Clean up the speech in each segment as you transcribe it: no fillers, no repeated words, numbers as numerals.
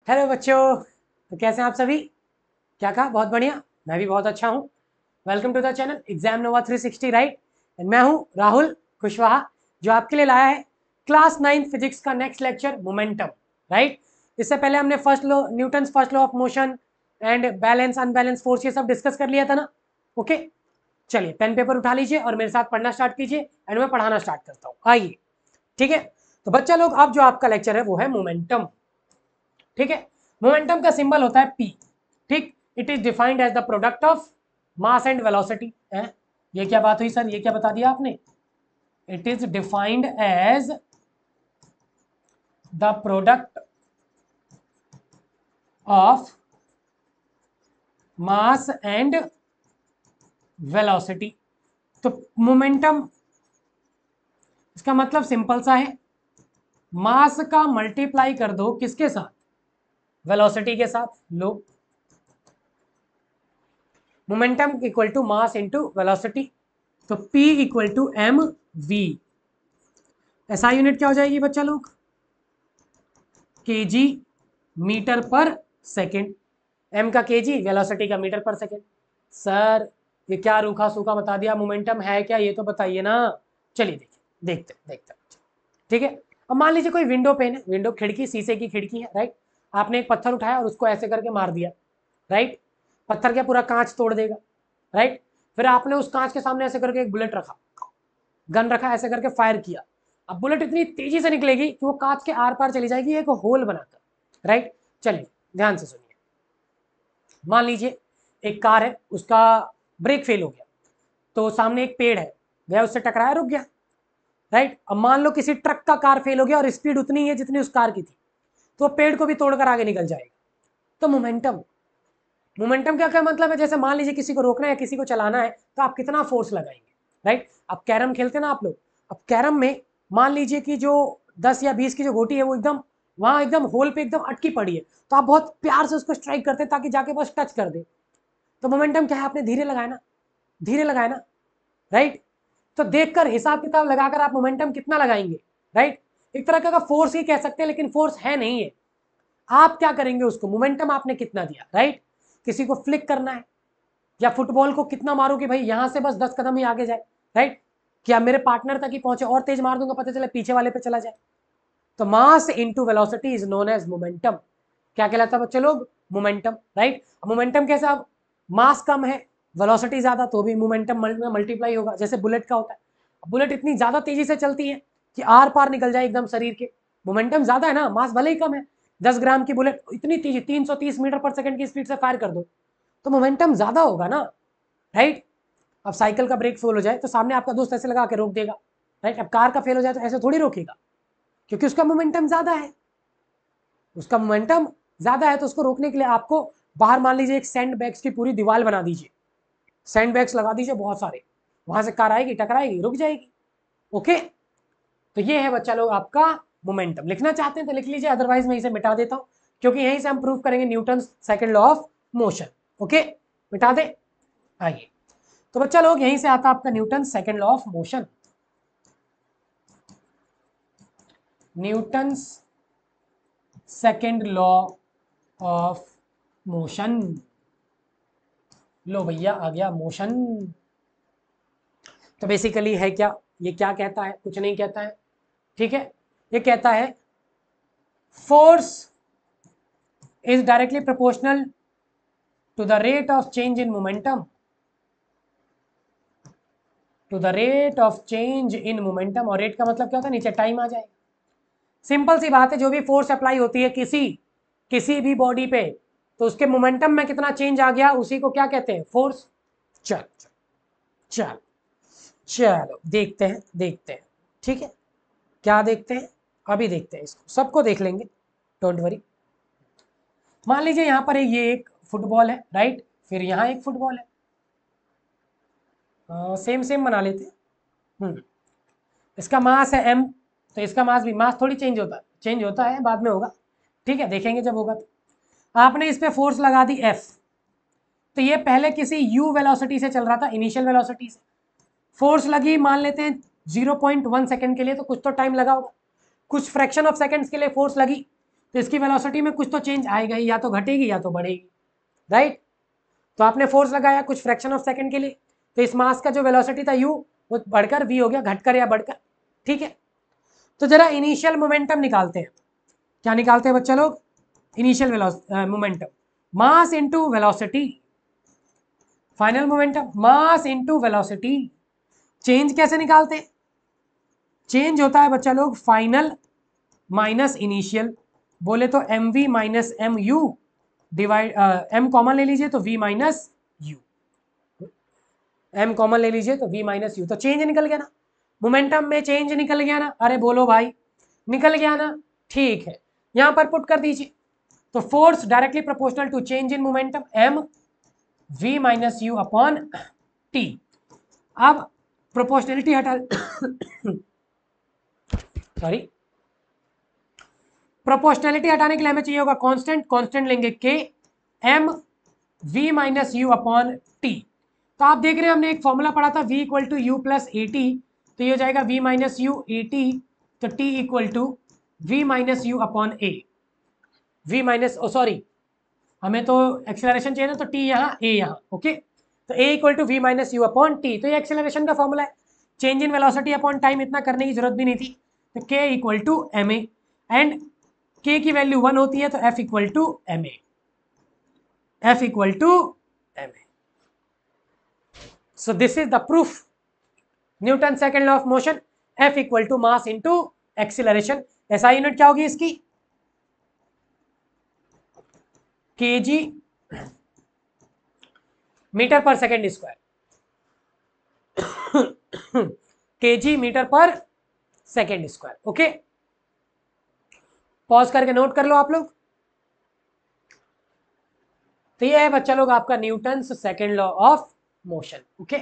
Hello बच्चों। तो कैसे हैं आप सभी? क्या कहा? बहुत बढ़िया। मैं भी बहुत अच्छा हूँ। Welcome to the channel Exam Nova 360, right. And मैं हूँ राहुल कुशवाहा, जो आपके लिए लाया है क्लास 9 फिजिक्स का नेक्स्ट लेक्चर मोमेंटम, राइट। इससे पहले हमने first law, Newton's first law of motion and balance unbalance force, ये सब डिस्कस कर लिया था ना। ओके, चलिए पेन पेपर उठा लीजिए और मेरे साथ पढ़ना स्टार्ट कीजिए एंड मैं पढ़ाना स्टार्ट करता हूँ। आइए, ठीक है। तो बच्चा लोग, अब जो आपका लेक्चर है वो है मोमेंटम, ठीक है। मोमेंटम का सिंबल होता है पी, ठीक। It is defined as the product of mass and velocity है। ये क्या बात हुई सर? ये क्या बता दिया आपने? It is defined as the product of mass and velocity. तो मोमेंटम, इसका मतलब सिंपल सा है, मास का मल्टीप्लाई कर दो किसके साथ? वेलोसिटी के साथ। लो, momentum equal to mass into velocity. तो P equal to M V. ऐसा यूनिट क्या हो जाएगी बच्चा लोग? केजी मीटर पर सेकेंड। एम का केजी, वेलोसिटी का मीटर पर सेकेंड। सर ये क्या रूखा सूखा बता दिया? मोमेंटम है क्या ये तो बताइए ना। चलिए देखिए, देखते देखते, ठीक है। अब मान लीजिए कोई विंडो पेन है, विंडो खिड़की, शीशे की खिड़की है, राइट। आपने एक पत्थर उठाया और उसको ऐसे करके मार दिया, राइट। पत्थर क्या पूरा कांच तोड़ देगा, राइट। फिर आपने उस कांच के सामने ऐसे करके एक बुलेट रखा, गन रखा, ऐसे करके फायर किया। अब बुलेट इतनी तेजी से निकलेगी कि वो कांच के आर पार चली जाएगी एक होल बनाकर, राइट। चलिए ध्यान से सुनिए। मान लीजिए एक कार है, उसका ब्रेक फेल हो गया, तो सामने एक पेड़ है, गया उससे टकराया, रुक गया, राइट। अब मान लो किसी ट्रक का कार फेल हो गया और स्पीड उतनी है जितनी उस कार की थी, तो पेड़ को भी तोड़कर आगे निकल जाएगा। तो मोमेंटम, मोमेंटम क्या क्या मतलब है? जैसे मान लीजिए किसी को रोकना है, किसी को चलाना है, तो आप कितना फोर्स लगाएंगे, राइट। अब कैरम खेलते ना आप लोग, अब कैरम में मान लीजिए कि जो 10 या 20 की जो गोटी है वो एकदम वहां एकदम होल पे एकदम अटकी पड़ी है, तो आप बहुत प्यार से उसको स्ट्राइक करते हैं ताकि जाके बस टच कर दे। तो मोमेंटम क्या है? आपने धीरे लगाया ना, धीरे लगाया ना, राइट। तो देखकर हिसाब किताब लगाकर आप मोमेंटम कितना लगाएंगे, राइट। एक तरह का फोर्स ही कह सकते हैं, लेकिन फोर्स है नहीं है। आप क्या करेंगे उसको? मोमेंटम आपने कितना दिया, राइट। किसी को फ्लिक करना है, या फुटबॉल को कितना मारो कि भाई यहां से बस 10 कदम ही आगे जाए, राइट। क्या मेरे पार्टनर तक ही पहुंचे, और तेज मार दूंगा पता चले पीछे वाले पे चला जाए। तो mass into velocity is known as momentum. क्या कहलाता है बच्चे लोग? Momentum, right. मोमेंटम कैसे? अब मास कम है, वेलोसिटी ज्यादा, तो भी मोमेंटम मल्टीप्लाई होगा, जैसे बुलेट का होता है। बुलेट इतनी ज्यादा तेजी से चलती है कि आर पार निकल जाए एकदम शरीर के। मोमेंटम ज्यादा है ना, मास भले ही कम है। 10 ग्राम की बुलेट इतनी तेजी 330 मीटर पर सेकंड की स्पीड से फायर कर दो, तो मोमेंटम ज्यादा होगा ना, राइट। अब साइकिल का ब्रेक फेल हो जाए तो सामने आपका दोस्त ऐसे लगा के रोक देगा, राइट। अब कार का फेल हो जाए तो ऐसे थोड़ी रोकेगा, क्योंकि उसका मोमेंटम ज्यादा है। उसका मोमेंटम ज्यादा है तो उसको रोकने के लिए आपको बाहर मान लीजिए एक सैंड बैग्स की पूरी दीवार बना दीजिए, सैंड बैग्स लगा दीजिए बहुत सारे, वहां से कार आएगी, टकराएगी, रुक जाएगी। ओके, तो ये है बच्चा लोग आपका मोमेंटम। लिखना चाहते हैं तो लिख लीजिए, अदरवाइज मैं इसे मिटा देता हूं, क्योंकि यहीं से हम प्रूव करेंगे Newton second law of motion. Okay, मिटा दे। आइए, तो बच्चा लोग यहीं से आता आपका Newton second law of motion. Newton second law of motion. लो भैया आ गया मोशन। तो बेसिकली है क्या? ये क्या कहता है? कुछ नहीं कहता है, ठीक है। ये कहता है force is directly proportional to the rate of change in momentum, to the rate of change in momentum. और रेट का मतलब क्या होता है? नीचे टाइम आ जाएगा। सिंपल सी बात है, जो भी फोर्स अप्लाई होती है किसी किसी भी बॉडी पे, तो उसके मोमेंटम में कितना चेंज आ गया उसी को क्या कहते हैं? फोर्स। चल चल चलो देखते हैं, देखते हैं, ठीक है। क्या देखते हैं? अभी देखते हैं, इसको सबको देख लेंगे, डोंट वरी। मान लीजिए यहाँ पर ये एक फुटबॉल है, राइट। फिर यहाँ एक फुटबॉल है, सेम सेम बना लेते हैं। इसका मास है m, तो इसका मास भी, मास थोड़ी चेंज होता है, बाद में होगा, ठीक है, देखेंगे जब होगा। तो आपने इस पे फोर्स लगा दी F, तो ये पहले किसी u वेलोसिटी से चल रहा था, इनिशियल वेलोसिटी से। फोर्स लगी मान लेते हैं 0.1 सेकंड के लिए, तो कुछ तो टाइम लगा होगा। कुछ फ्रैक्शन ऑफ सेकंड्स के लिए फोर्स लगी, तो इसकी वेलोसिटी में कुछ तो चेंज आएगा ही, या तो घटेगी या तो बढ़ेगी, राइट। तो आपने फोर्स लगाया कुछ फ्रैक्शन ऑफ सेकंड के लिए, तो इस मास का जो वेलोसिटी था u वो बढ़कर v हो गया, घटकर या बढ़कर, ठीक है। तो जरा इनिशियल मोमेंटम निकालते हैं। क्या निकालते हैं बच्चा लोग? Initial momentum, mass into velocity, final momentum mass into velocity. Change कैसे निकालते हैं? चेंज होता है बच्चा लोग फाइनल माइनस इनिशियल, बोले तो M V minus M U divide, M common ले लीजिए तो v minus U, M common ले लीजिए तो v माइनस यू, तो चेंज निकल गया ना, मोमेंटम में चेंज निकल गया ना। अरे बोलो भाई, निकल गया ना, ठीक है। यहां पर पुट कर दीजिए, तो force directly proportional to change in momentum m v minus U upon t। अब प्रोपोर्शनलिटी हटा सॉरी, प्रोपोर्शनलिटी हटाने के लिए हमें चाहिए होगा कांस्टेंट, कांस्टेंट लेंगे k m v minus U upon t। तो आप देख रहे हैं हमने एक फॉर्मूला पढ़ा था v equal to U plus A T, तो ये हो जाएगा v minus U A T, तो t equal to v minus U upon A, v minus sorry हमें तो एक्सेलरेशन चाहिए ना, तो t यहाँ a यहाँ, ओके। तो a equal to v minus U upon T, तो ये एक्सेलरेशन का फॉर्मूला है। Change in velocity upon time इतना करने की जरूरत भी नहीं थी, तो k equal to M A, and k की वैल्यू 1 होती है, तो f equal to M A, f equal to M A. So this is the proof, Newton second law of motion, F equal to mass into acceleration. ऐसा unit क्या होगी इसकी? KG metre पर second square, KG metre पर second square, okay. Pause करके note कर लो आप लोग। तो ये है बच्चा लोग आपका Newton second law of motion, okay.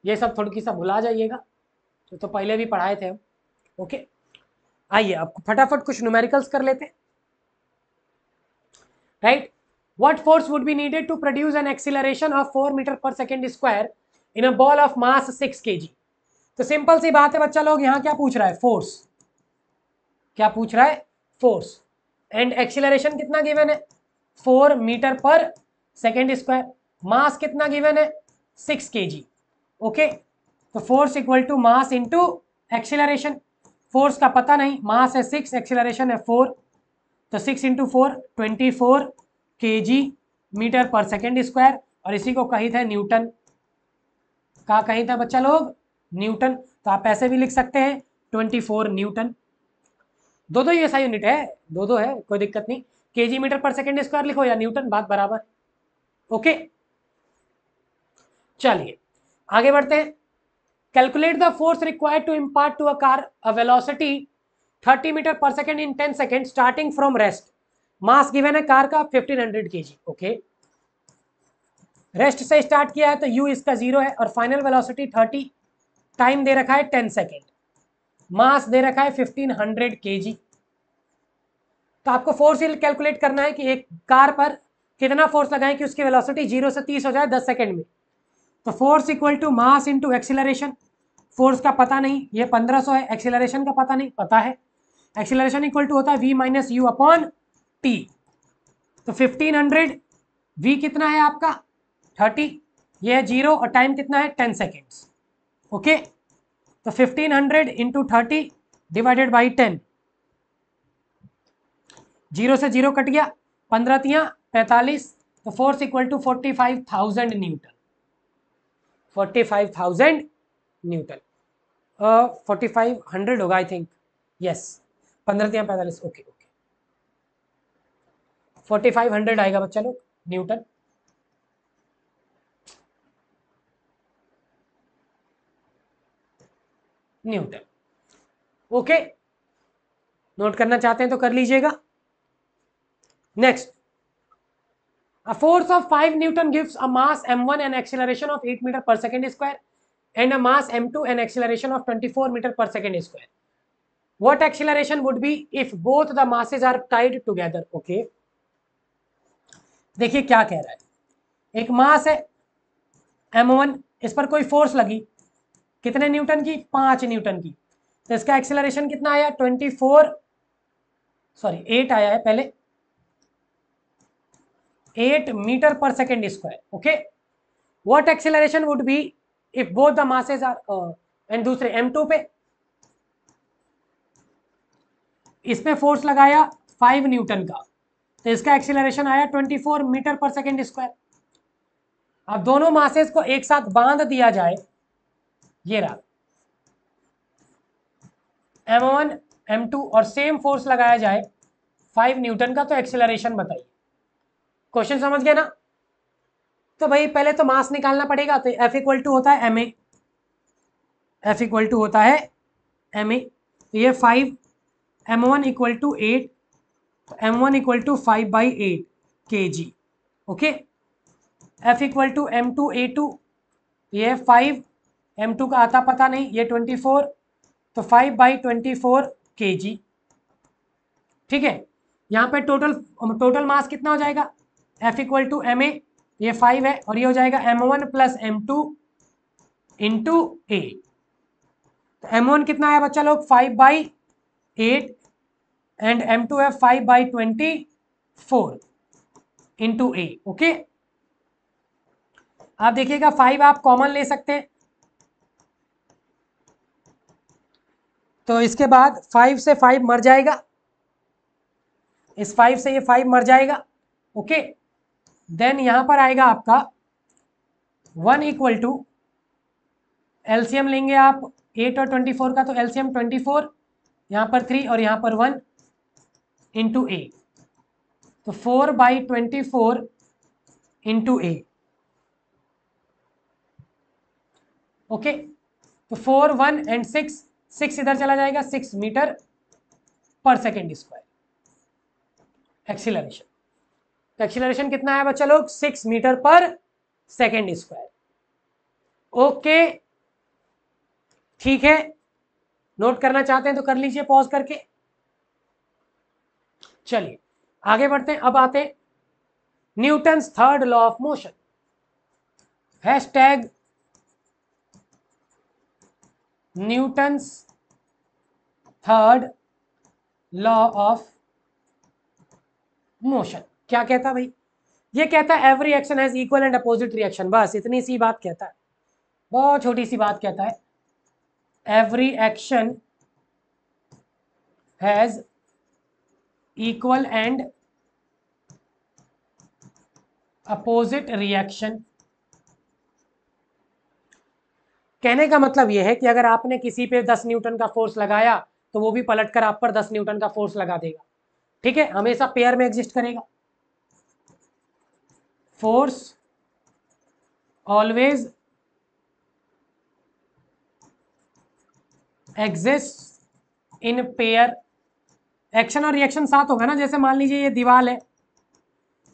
ये सब थोड़ी सा भुला जाइएगा, तो पहले भी पढ़ाए थे हम, ओके। आइए अब फटाफट कुछ न्यूमेरिकल्स कर लेते हैं, right. What force would be needed to produce an acceleration of 4 metre पर second square in a ball of mass 6 kg? तो सिंपल सी बात है बच्चा लोग, यहाँ क्या पूछ रहा है? फोर्स। क्या पूछ रहा है? फोर्स। एंड एक्सीलरेशन कितना गिवन है? 4 मीटर पर सेकेंड स्क्वायर। मास कितना गिवन है? 6 kg, ओके। तो force equal to mass into acceleration. Force का पता नहीं, मास है 6, एक्सीलरेशन है 4, तो 6 इंटू 4 24 kg मीटर पर सेकेंड स्क्वायर, और इसी को कही था न्यूटन। कहा कही था बच्चा लोग? न्यूटन। तो आप ऐसे भी लिख सकते हैं 24 न्यूटन। दो दो ही ऐसा यूनिट है, दो दो है, कोई दिक्कत नहीं। केजी मीटर पर सेकेंड स्क्वायर लिखो या न्यूटन, बात बराबर, ओके। चलिए आगे बढ़ते हैं। Calculate the force required to impart to a car a velocity 30 metre पर second in 10 second starting from rest. Mass given है कार का 1500 kg, ओके। रेस्ट से स्टार्ट किया है तो u इसका 0 है, और फाइनल वेलोसिटी 30, टाइम दे रखा है 10 सेकेंड, मास दे रखा है 1500 kg। तो आपको फोर्स कैलकुलेट करना है कि एक कार पर कितना फोर्स लगाएं कि उसकी वेलोसिटी 0 से 30 हो जाए 10 सेकेंड में। तो force equal to mass into acceleration. Force का पता नहीं, ये 1500 है, एक्सीलरेशन का पता नहीं, पता है। एक्सीलरेशन इक्वल टू होता है v minus U upon T. तो 1500, v कितना है आपका 30, ये है 0, और टाइम कितना है 10 सेकेंड्स, ओके। तो 1500 इंटू 30 डिवाइडेड बाई 10, 0 से 0 कट गया, 15 तियां 45, तो force equal to 45,000 newton, 45,000 newton, 4500 होगा आई थिंक, यस, 15 तियां 45, ओके ओके, 4500 आएगा बच्चा लोग न्यूटन। Newton, okay. नोट करना चाहते हैं तो कर लीजिएगा। Next, a force of 5 Newton gives a mass m1 and acceleration of 8 meter per second square and a mass m2 and acceleration of 24 meter per second square. What acceleration would be if both the masses are tied together? Okay, देखिए क्या कह रहा है। एक मास है m1, इस पर कोई फोर्स लगी, कितने न्यूटन की? 5 न्यूटन की। तो इसका एक्सेलरेशन कितना आया? 24 सॉरी 8 आया है पहले, 8 मीटर पर second square. Okay, what acceleration would be if both the masses are, and दूसरे m2 पे इसमें फोर्स लगाया 5 न्यूटन का, तो इसका एक्सेलरेशन आया 24 मीटर पर सेकेंड स्क्वायर। अब दोनों मासेस को एक साथ बांध दिया जाए, ये रहा m1 m2 और सेम फोर्स लगाया जाए 5 न्यूटन का, तो एक्सेलरेशन बताइए। क्वेश्चन समझ गए ना? तो भाई पहले तो मास निकालना पड़ेगा, तो F इक्वल टू होता है ma, F इक्वल टू होता है ma, तो ये 5 m1 equal to 8, m1 equal to 5/8 kg। Okay, F equal to m2 a2, ये 5, m2 का आता पता नहीं, ये 24, तो 5/24 kg। ठीक है, यहाँ पे टोटल मास कितना हो जाएगा? F इक्वल टू ma, ये 5 है, और ये हो जाएगा m1 प्लस m2 इंटू ए। तो m1 कितना है बच्चा लोग? 5/8, एंड m2 है 5/24 इंटू ए। ओके, आप देखिएगा 5 आप कॉमन ले सकते हैं, तो इसके बाद 5 से 5 मर जाएगा, इस 5 से ये 5 मर जाएगा। ओके, देन यहां पर आएगा आपका 1 इक्वल टू, एलसीएम लेंगे आप 8 और 24 का, तो एलसीएम 24, यहाँ पर 3 और यहाँ पर 1 इंटू ए, तो 4/24 इंटू ए। ओके, तो 4, 1 एंड 6, 6 इधर चला जाएगा, 6 मीटर पर सेकेंड स्क्वायर एक्सीलरेशन। तो एक्सीलरेशन कितना है बच्चा लोग? 6 मीटर पर सेकेंड स्क्वायर। ओके, ठीक है, नोट करना चाहते हैं तो कर लीजिए पॉज करके। चलिए आगे बढ़ते हैं, अब आते हैं Newton's third law of motion, hashtag Newton's third law of motion. क्या कहता भाई? ये कहता है every action has equal and opposite reaction. बस इतनी सी बात कहता है, बहुत छोटी सी बात कहता है, every action has equal and opposite reaction. कहने का मतलब यह है कि अगर आपने किसी पे 10 न्यूटन का फोर्स लगाया, तो वो भी पलटकर आप पर 10 न्यूटन का फोर्स लगा देगा। ठीक है, हमेशा पेयर में एग्जिस्ट करेगा। Force always exist in pair. Action और रिएक्शन साथ होगा ना। जैसे मान लीजिए ये दीवार है,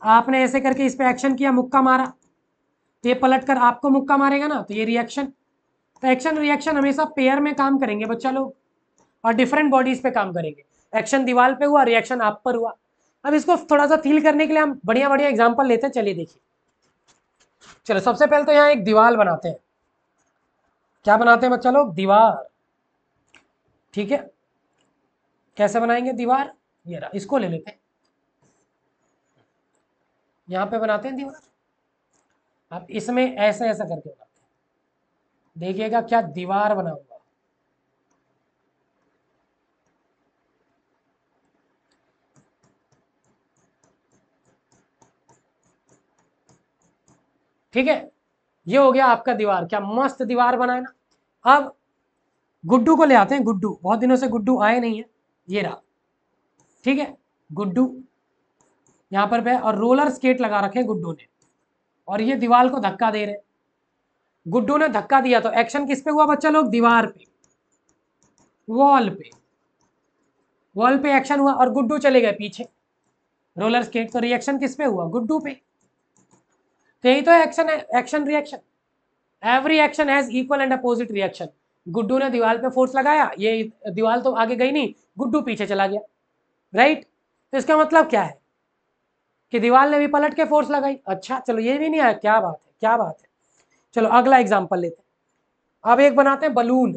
आपने ऐसे करके इस पे एक्शन किया, मुक्का मारा, तो ये पलट कर आपको मुक्का मारेगा ना, तो ये रिएक्शन। तो एक्शन रिएक्शन हमेशा पेयर में काम करेंगे बच्चा लोग, और डिफरेंट बॉडीज पे काम करेंगे। एक्शन दीवार पे हुआ, रिएक्शन आप पर हुआ। अब इसको थोड़ा सा फील करने के लिए हम बढ़िया बढ़िया एग्जांपल लेते हैं। चलिए देखिए, चलो सबसे पहले तो यहाँ एक दीवार बनाते हैं। क्या बनाते हैं बच्चा लोग? दीवार। ठीक है, कैसे बनाएंगे दीवार? ये रहा, इसको ले लेते हैं, यहाँ पे बनाते हैं दीवार। आप इसमें ऐसे ऐसा करके बनाते हैं, देखिएगा क्या दीवार बना हुआ। ठीक है, ये हो गया आपका दीवार। क्या मस्त दीवार बना है ना। अब गुड्डू को ले आते हैं। गुड्डू, बहुत दिनों से गुड्डू आए नहीं है, ये रहा। ठीक है, गुड्डू यहाँ पर पे, और रोलर स्केट लगा रखे गुड्डू ने, और ये दीवार को धक्का दे रहे। गुड्डू ने धक्का दिया तो एक्शन किस पे हुआ बच्चा लोग? दीवार पे, वॉल पे। वॉल पे एक्शन हुआ और गुड्डू चले गए पीछे रोलर स्केट, तो रिएक्शन किस पे हुआ? गुड्डू पे। तो यही तो है action, action reaction. Every action has equal and opposite reaction. Guddu ने दीवार पे फोर्स लगाया, ये दीवार तो आगे गई नहीं, गुड्डू पीछे चला गया, राइट। तो इसका मतलब क्या है कि दीवार ने भी पलट के फोर्स लगाई। अच्छा चलो, ये भी नहीं आया, क्या बात है, क्या बात है। चलो अगला एग्जांपल लेते हैं। अब एक बनाते हैं बलून।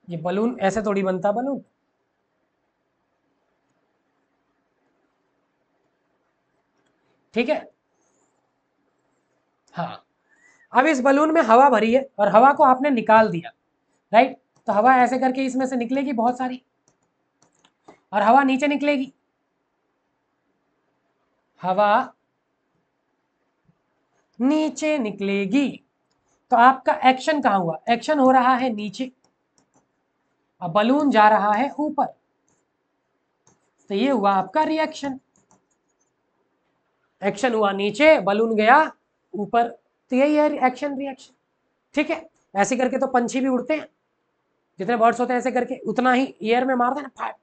ये बलून ऐसे थोड़ी बनता बलून, ठीक है। हाँ, अब इस बलून में हवा भरी है और हवा को आपने निकाल दिया, राइट। तो हवा ऐसे करके इसमें से निकलेगी बहुत सारी, और हवा नीचे निकलेगी, हवा नीचे निकलेगी। तो आपका एक्शन कहाँ हुआ? एक्शन हो रहा है नीचे, अब बलून जा रहा है ऊपर, तो ये हुआ आपका रिएक्शन। एक्शन हुआ नीचे, बलून गया ऊपर, तो यही है एक्शन रिएक्शन। ठीक है, ऐसे करके तो पंछी भी उड़ते हैं, जितने बर्ड्स होते हैं ऐसे करके उतना ही एयर में मारते हैं ना फाट,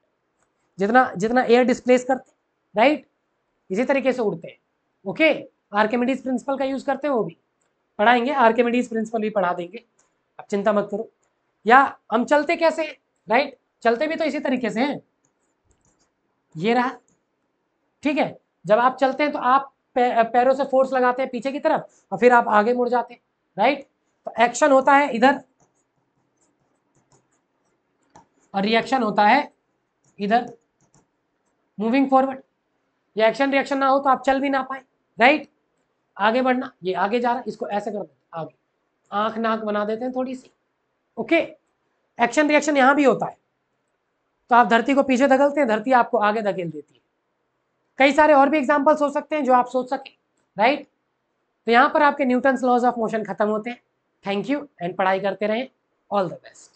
जितना जितना एयर डिस्प्लेस करते हैं, राइट, इसी तरीके से उड़ते हैं। ओके, आर्किमिडीज प्रिंसिपल का यूज करते हैं, वो भी पढ़ाएंगे, आर्किमिडीज प्रिंसिपल भी पढ़ा देंगे, आप चिंता मत करो। या हम चलते कैसे हैं, राइट, चलते भी तो इसी तरीके से हैं, ये रहा। ठीक है, जब आप चलते हैं तो आप पैरों से फोर्स लगाते हैं पीछे की तरफ और फिर आप आगे मुड़ जाते हैं, राइट। तो एक्शन होता है इधर और रिएक्शन होता है इधर, मूविंग फॉरवर्ड। ये एक्शन रिएक्शन ना हो तो आप चल भी ना पाए, राइट। आगे बढ़ना, ये आगे जा रहा है, इसको ऐसे कर देते आगे, आंख नाक बना देते हैं थोड़ी सी। ओके, एक्शन रिएक्शन यहां भी होता है, तो आप धरती को पीछे धकेलते हैं, धरती आपको आगे धकेल देती है। कई सारे और भी एग्जाम्पल्स हो सकते हैं जो आप सोच सके, राइट। तो यहां पर आपके न्यूटन्स लॉज ऑफ मोशन खत्म होते हैं। थैंक यू एंड पढ़ाई करते रहें। All the best.